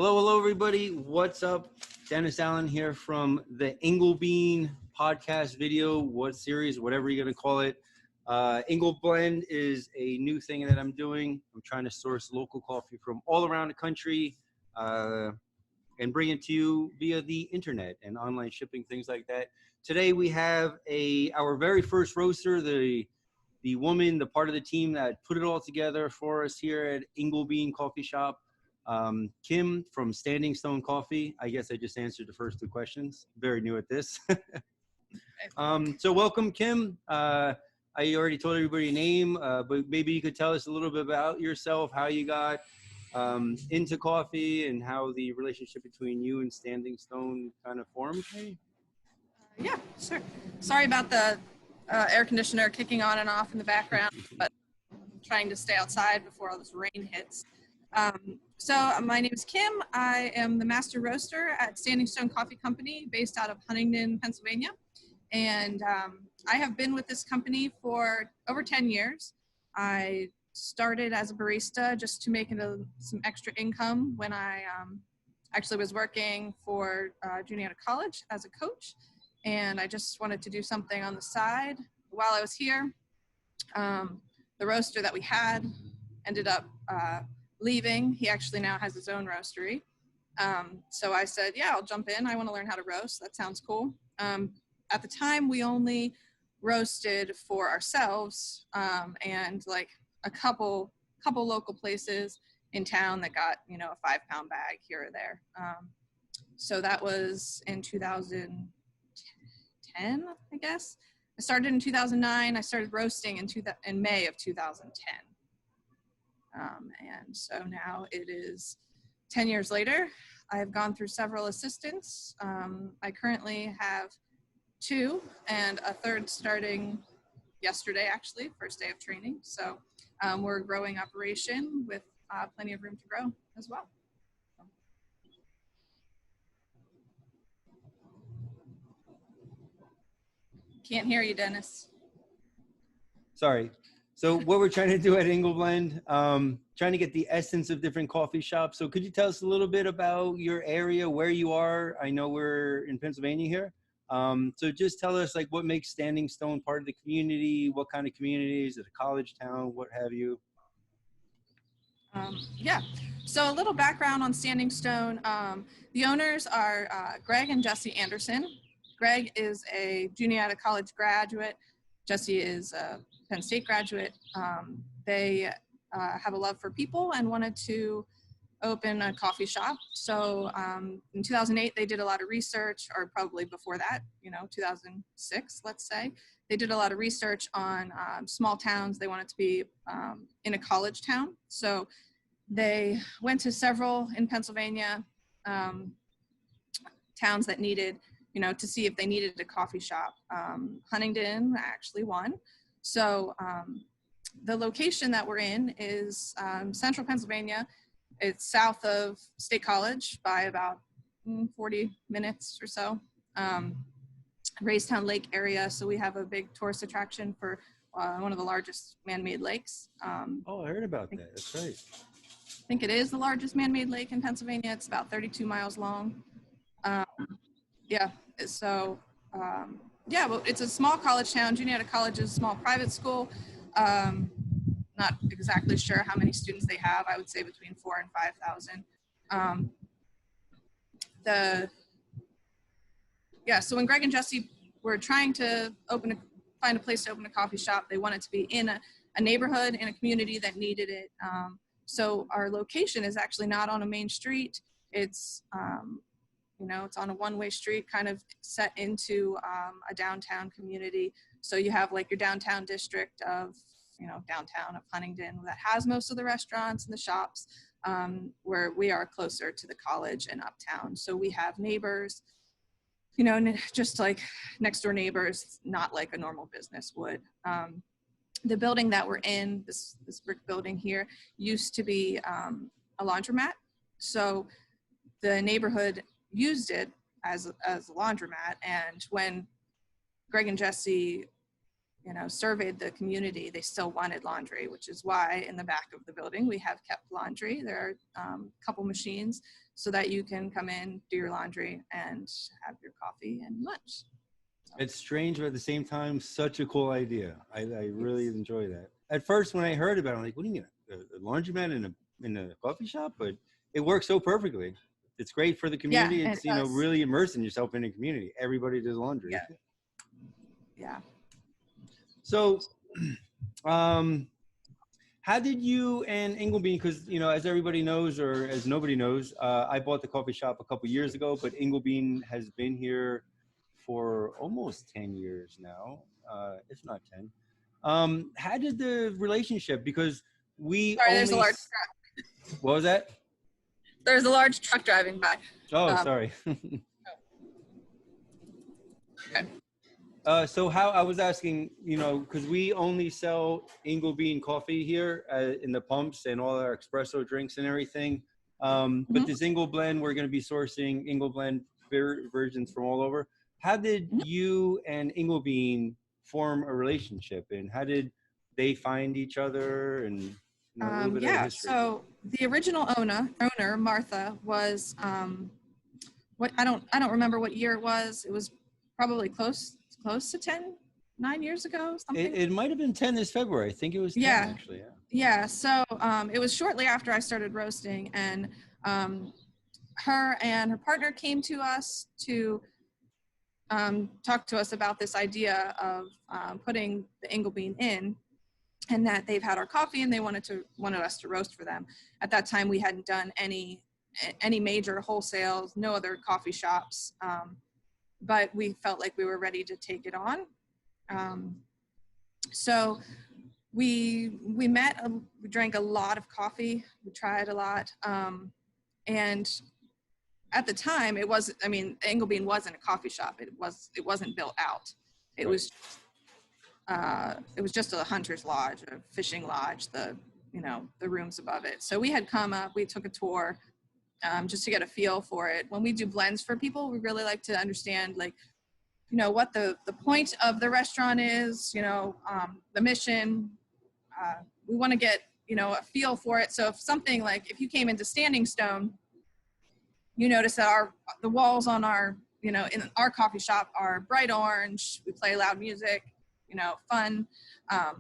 Hello, everybody. What's up? Dennis Allen here from the IngleBlend podcast video, series, whatever you're going to call it. IngleBlend is a new thing that I'm doing. I'm trying to source local coffee from all around the country and bring it to you via the internet and online shipping, things like that. Today we have our very first roaster, the woman, the part of the team that put it all together for us here at IngleBlend Coffee Shop. Kim from Standing Stone Coffee. I guess I just answered the first two questions. Very new at this. So welcome, Kim. I already told everybody your name, but maybe you could tell us a little bit about yourself, how you got into coffee and how the relationship between you and Standing Stone kind of formed. Yeah, sure. Sorry about the air conditioner kicking on and off in the background, but I'm trying to stay outside before all this rain hits. So my name is Kim. I am the master roaster at Standing Stone Coffee Company based out of Huntingdon, Pennsylvania. And I have been with this company for over 10 years. I started as a barista just to make some extra income when I actually was working for junior high college as a coach. And I just wanted to do something on the side. While I was here, the roaster that we had ended up leaving. He actually now has his own roastery. So I said, yeah, I'll jump in. I want to learn how to roast. That sounds cool. At the time, we only roasted for ourselves and like a couple local places in town that got, a 5-pound bag here or there. So that was in 2010, I guess. I started in 2009. I started roasting in May of 2010. And so now it is 10 years later. I have gone through several assistants. I currently have 2 and a third starting yesterday, actually, first day of training. So we're a growing operation with plenty of room to grow as well. Can't hear you, Dennis. Sorry. So what we're trying to do at IngleBlend, trying to get the essence of different coffee shops. So could you tell us a little bit about your area, where you are? I know we're in Pennsylvania here. So just tell us like what makes Standing Stone part of the community, what kind of community, is it a college town, what have you? Yeah, so a little background on Standing Stone. The owners are Greg and Jesse Anderson. Greg is a junior high college graduate. Jesse is a Penn State graduate. They have a love for people and wanted to open a coffee shop. So in 2008, they did a lot of research, or probably before that, 2006, let's say. They did a lot of research on small towns. They wanted to be in a college town. So they went to several in Pennsylvania towns that needed, to see if they needed a coffee shop. Huntingdon actually won. So the location that we're in is central Pennsylvania. It's south of State College by about 40 minutes or so. Raystown Lake area. So we have a big tourist attraction for one of the largest man-made lakes. Oh, I heard about that. That's right. I think it is the largest man-made lake in Pennsylvania. It's about 32 miles long. Yeah, so yeah, well, it's a small college town. Junior high college is a small private school. Not exactly sure how many students they have. I would say between 4,000 and 5,000. So when Greg and Jesse were trying to find a place to open a coffee shop, they wanted to be in a neighborhood, in a community that needed it. So our location is actually not on a main street. It's it's on a one-way street, kind of set into a downtown community. So you have like your downtown district of, downtown of Huntingdon that has most of the restaurants and the shops, where we are closer to the college and uptown. So we have neighbors, just like next door neighbors, not like a normal business would. The building that we're in, this brick building here, used to be a laundromat. So the neighborhood used it as a laundromat. And when Greg and Jesse surveyed the community, they still wanted laundry, which is why in the back of the building we have kept laundry. There are a couple machines so that you can come in, do your laundry, and have your coffee and lunch. So. It's strange, but at the same time, such a cool idea. I really enjoy that. At first, when I heard about it, I'm like, what do you mean, a laundromat in a coffee shop? But it works so perfectly. It's great for the community. Yeah, it's, really immersing yourself in a community. Everybody does laundry. Yeah. Yeah. So, how did you and IngleBlend, because, as everybody knows, or as nobody knows, I bought the coffee shop a couple years ago, but IngleBlend has been here for almost 10 years now, if not 10. How did the relationship, because there's a large truck. What was that? There's a large truck driving by. Oh, sorry. Okay. So how I was asking, because we only sell IngleBlend coffee here in the pumps and all our espresso drinks and everything. But this IngleBlend, we're going to be sourcing IngleBlend versions from all over. How did you and IngleBlend form a relationship, and how did they find each other? And a little bit of history. So the original owner Martha was I don't remember what year it was. It was probably close to 9 years ago, something. It might have been 10 this February. I think it was 10, actually. Yeah. So it was shortly after I started roasting, and her and her partner came to us to talk to us about this idea of putting the IngleBlend in, and that they've had our coffee and they wanted us to roast for them. At that time, we hadn't done any major wholesales, no other coffee shops. But we felt like we were ready to take it on. So we met, we drank a lot of coffee, we tried a lot. And at the time IngleBlend wasn't a coffee shop. It wasn't built out. It was just a hunter's lodge, a fishing lodge, the rooms above it. So we had come up, we took a tour, just to get a feel for it. When we do blends for people, we really like to understand, what the point of the restaurant is, the mission. We want to get, a feel for it. So if you came into Standing Stone, you notice that the walls on in our coffee shop are bright orange. We play loud music, fun.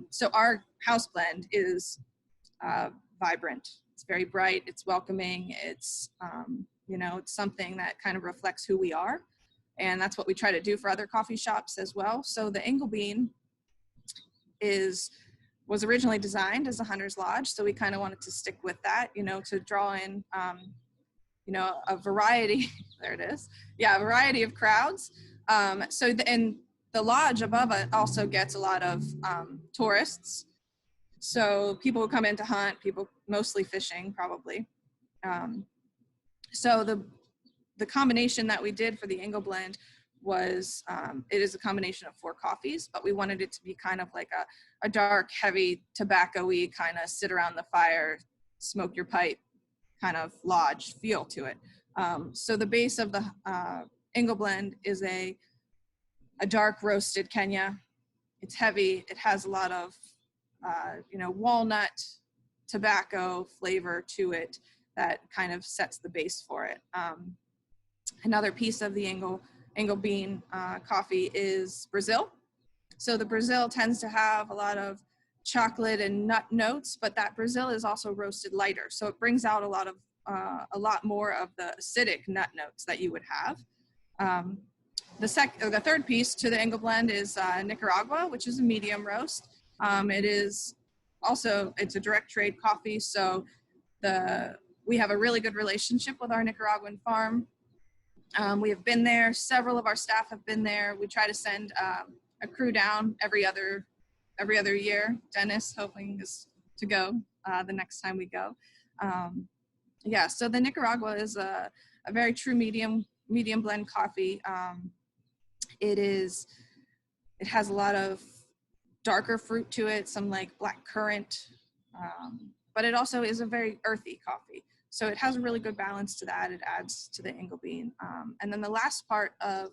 So our house blend is vibrant. It's very bright, it's welcoming, it's, it's something that kind of reflects who we are. And that's what we try to do for other coffee shops as well. So the IngleBlend was originally designed as a hunter's lodge. So we kind of wanted to stick with that, to draw in, a variety, there it is. Yeah, a variety of crowds. And the lodge above it also gets a lot of tourists. So people who come in to hunt, people mostly fishing probably. So the combination that we did for the IngleBlend was, it is a combination of 4 coffees, but we wanted it to be kind of like a dark, heavy, tobacco-y kind of sit around the fire, smoke your pipe kind of lodge feel to it. So the base of the IngleBlend is a dark roasted Kenya. It's heavy. It has a lot of walnut, tobacco flavor to it that kind of sets the base for it. Another piece of the IngleBlend coffee is Brazil. So the Brazil tends to have a lot of chocolate and nut notes, but that Brazil is also roasted lighter. So it brings out a lot more of the acidic nut notes that you would have. The third piece to the IngleBlend is Nicaragua, which is a medium roast. It's a direct trade coffee, so we have a really good relationship with our Nicaraguan farm. We have been there. Several of our staff have been there. We try to send a crew down every other year. Dennis hoping is to go the next time we go. So the Nicaragua is a very true medium blend coffee. It has a lot of darker fruit to it, some like black currant, but it also is a very earthy coffee. So it has a really good balance to that. It adds to the IngleBlend. And then the last part of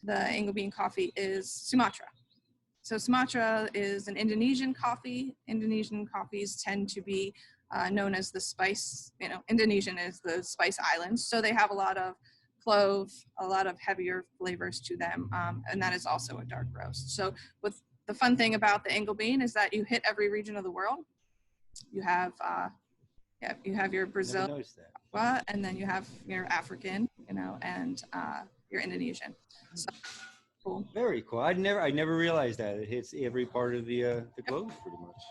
the IngleBlend coffee is Sumatra. So Sumatra is an Indonesian coffee. Indonesian coffees tend to be known as the spice, Indonesian is the spice islands. So they have a lot of clove, a lot of heavier flavors to them. And that is also a dark roast. So with the fun thing about the Inglebean is that you hit every region of the world. You have, you have your Brazil, Never noticed that. and then you have your African, and your Indonesian. So cool. Very cool. I never realized that it hits every part of the globe pretty much.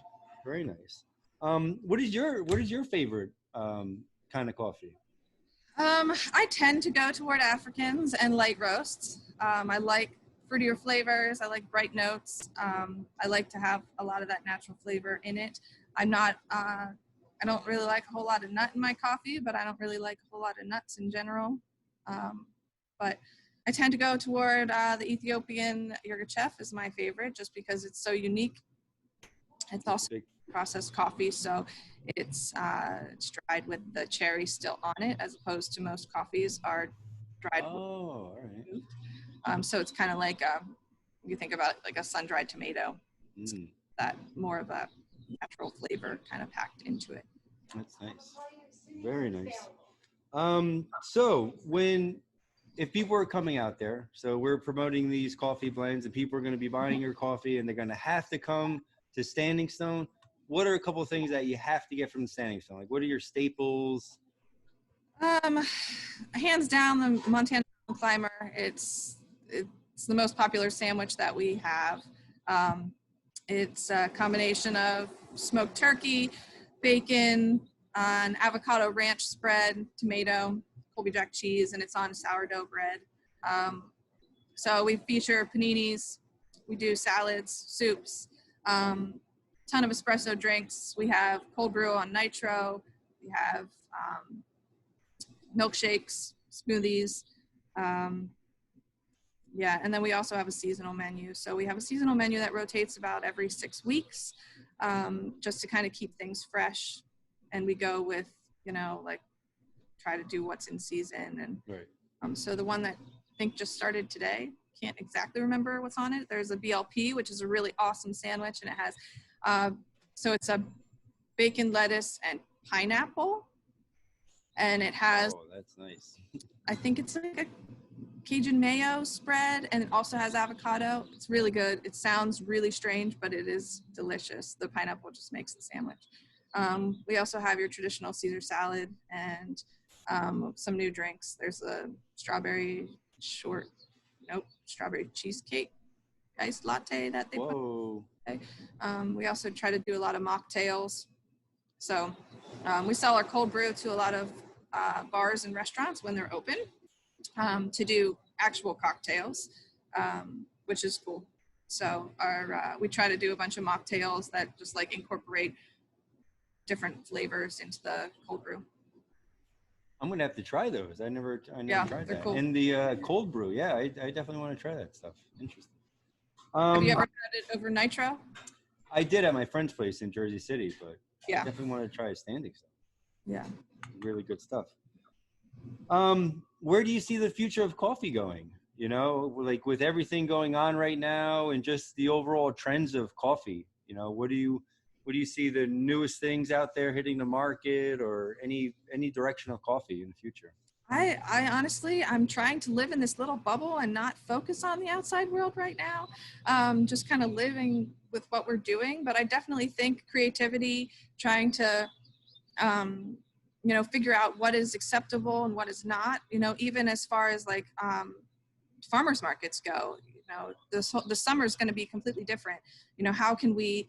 Very nice. What is your favorite kind of coffee? I tend to go toward Africans and light roasts. I like fruitier flavors. I like bright notes. I like to have a lot of that natural flavor in it. I'm not, I don't really like a whole lot of nut in my coffee, but I don't really like a whole lot of nuts in general. But I tend to go toward the Ethiopian Yirgacheffe is my favorite just because it's so unique. It's also processed coffee, so it's dried with the cherry still on it, as opposed to most coffees are dried. Oh, all right. So it's kind of like you think about it like a sun-dried tomato. That more of a natural flavor kind of packed into it. That's nice. Very nice. So if people are coming out there, so we're promoting these coffee blends and people are going to be buying your coffee and they're going to have to come to Standing Stone, what are a couple of things that you have to get from Standing Stone? Like, what are your staples? Hands down, the Montana Climber. It's the most popular sandwich that we have. It's a combination of smoked turkey, bacon, an avocado ranch spread, tomato, Colby Jack cheese, and it's on sourdough bread. So we feature paninis, we do salads, soups, ton of espresso drinks. We have cold brew on nitro. We have milkshakes, smoothies. And then we also have a seasonal menu. So we have a seasonal menu that rotates about every 6 weeks, just to kind of keep things fresh. And we go with, try to do what's in season. And right. So the one that I think just started today, can't exactly remember what's on it. There's a BLP, which is a really awesome sandwich. And it has, so it's a bacon, lettuce, and pineapple. And it has, oh, that's nice. I think it's like a Cajun mayo spread, and it also has avocado. It's really good. It sounds really strange, but it is delicious. The pineapple just makes the sandwich. We also have your traditional Caesar salad and some new drinks. There's a strawberry cheesecake iced latte that they Whoa. put. We also try to do a lot of mocktails. So we sell our cold brew to a lot of bars and restaurants when they're open to do actual cocktails, which is cool. So we try to do a bunch of mocktails that just like incorporate different flavors into the cold brew. I'm gonna have to try those. I never tried that. Cool. And the cold brew, yeah, I definitely want to try that stuff. Interesting. Have you ever had it over nitro? I did at my friend's place in Jersey City, but yeah, I definitely want to try Standing Stone. Yeah, really good stuff. Where do you see the future of coffee going? Like with everything going on right now and just the overall trends of coffee, what do you see the newest things out there hitting the market, or any direction of coffee in the future? I honestly, I'm trying to live in this little bubble and not focus on the outside world right now. Just kind of living with what we're doing. But I definitely think creativity, trying to, figure out what is acceptable and what is not, even as far as like farmers markets go, the summer is going to be completely different. How can we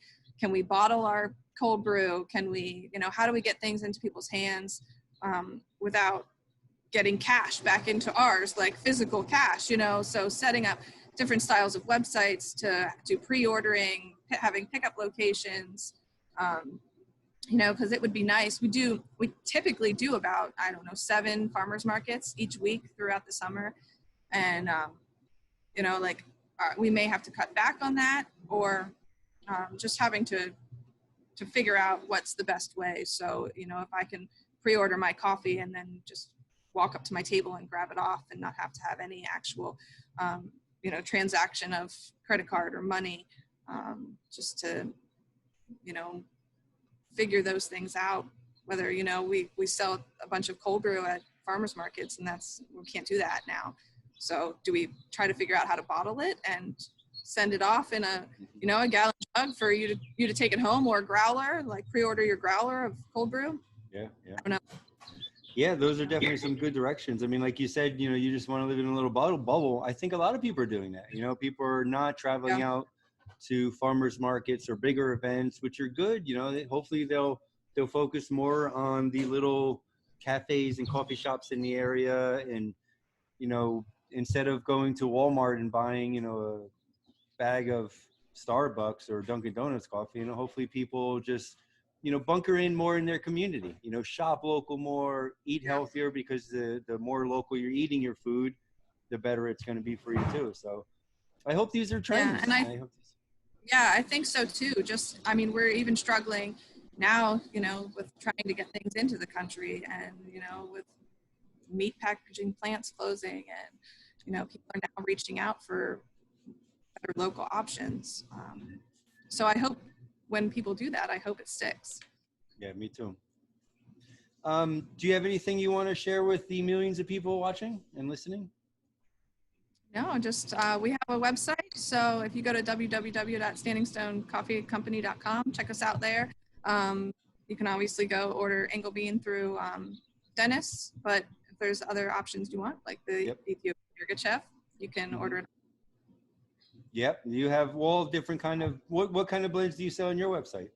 bottle our cold brew? Can we, how do we get things into people's hands without getting cash back into ours, like physical cash, so setting up different styles of websites to do pre-ordering, having pickup locations, because it would be nice. We typically do about, 7 farmers markets each week throughout the summer. And, we may have to cut back on that, or just having to figure out what's the best way. So, if I can pre-order my coffee and then just walk up to my table and grab it off and not have to have any actual, transaction of credit card or money, just to, figure those things out. Whether, we sell a bunch of cold brew at farmers markets, and we can't do that now. So do we try to figure out how to bottle it and send it off in a gallon jug for you to take it home, or a growler, like pre-order your growler of cold brew? Yeah. I don't know. Yeah, those are definitely some good directions. I mean, like you said, you just want to live in a little bubble. I think a lot of people are doing that. People are not traveling out to farmers markets or bigger events, which are good. Hopefully they'll focus more on the little cafes and coffee shops in the area. And, instead of going to Walmart and buying, a bag of Starbucks or Dunkin' Donuts coffee, hopefully people just, bunker in more in their community, shop local more, eat healthier, because the more local you're eating your food, the better it's going to be for you too. So I hope these are trends. Yeah, and I think so too. We're even struggling now, with trying to get things into the country, and, with meat packaging plants closing, and, people are now reaching out for better local options. So I hope when people do that, I hope it sticks. Yeah, me too. Do you have anything you want to share with the millions of people watching and listening? No, just we have a website. So if you go to www.standingstonecoffeecompany.com, check us out there. You can obviously go order IngleBlend through Dennis, but if there's other options you want, like the Ethiopian Yogurt Chef, you can order it. Yep. You have all different kind of, what kind of blends do you sell on your website?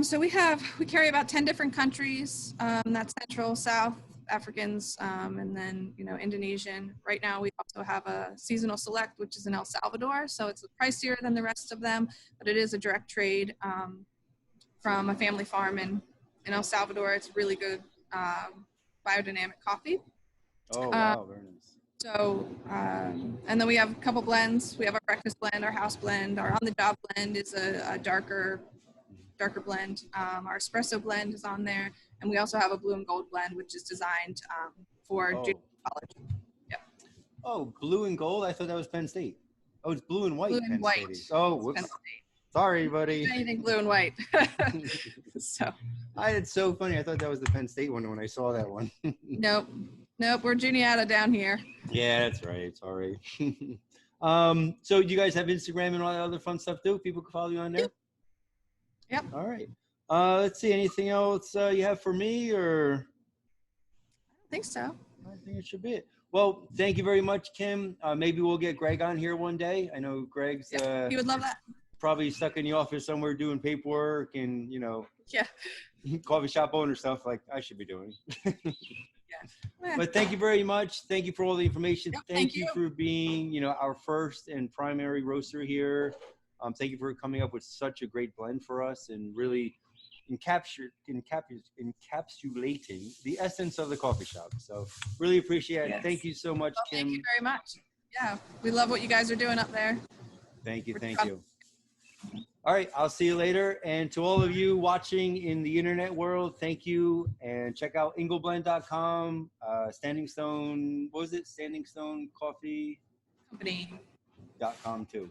So we carry about 10 different countries. That's Central, South Africans, and then, Indonesian. Right now we also have a seasonal select, which is in El Salvador. So it's pricier than the rest of them, but it is a direct trade from a family farm in El Salvador. It's really good biodynamic coffee. Oh, wow. Very nice. So, and then we have a couple blends. We have our breakfast blend, our house blend. Our on-the-job blend is a darker blend. Our espresso blend is on there. And we also have a blue and gold blend, which is designed for junior college. Yeah. Oh, blue and gold? I thought that was Penn State. Oh, it's blue and white. Blue and white. State. Oh, whoops. Sorry, buddy. Anything blue and white. So. It's so funny. I thought that was the Penn State one when I saw that one. Nope. We're Juniata down here. Yeah, that's right. Sorry. So you guys have Instagram and all that other fun stuff too? People can follow you on there? Yep. All right. Let's see. Anything else you have for me, or? I don't think so. I think it should be it. Well, thank you very much, Kim. Maybe we'll get Greg on here one day. I know Greg's he would love that. Probably stuck in the office somewhere doing paperwork and, coffee shop owner stuff like I should be doing. Yeah. But thank you very much. Thank you for all the information. Yep, thank you for being, our first and primary roaster here. Thank you for coming up with such a great blend for us and really encapsulating the essence of the coffee shop. So really appreciate it. Yes. Thank you so much, Kim. Thank you very much. Yeah, we love what you guys are doing up there. Thank you. Thank you. All right, I'll see you later. And to all of you watching in the internet world, thank you. And check out ingleblend.com, Standing Stone, what was it? Standing Stone Coffee Company.com too.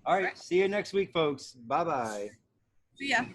All right, see you next week, folks. Bye-bye. See ya.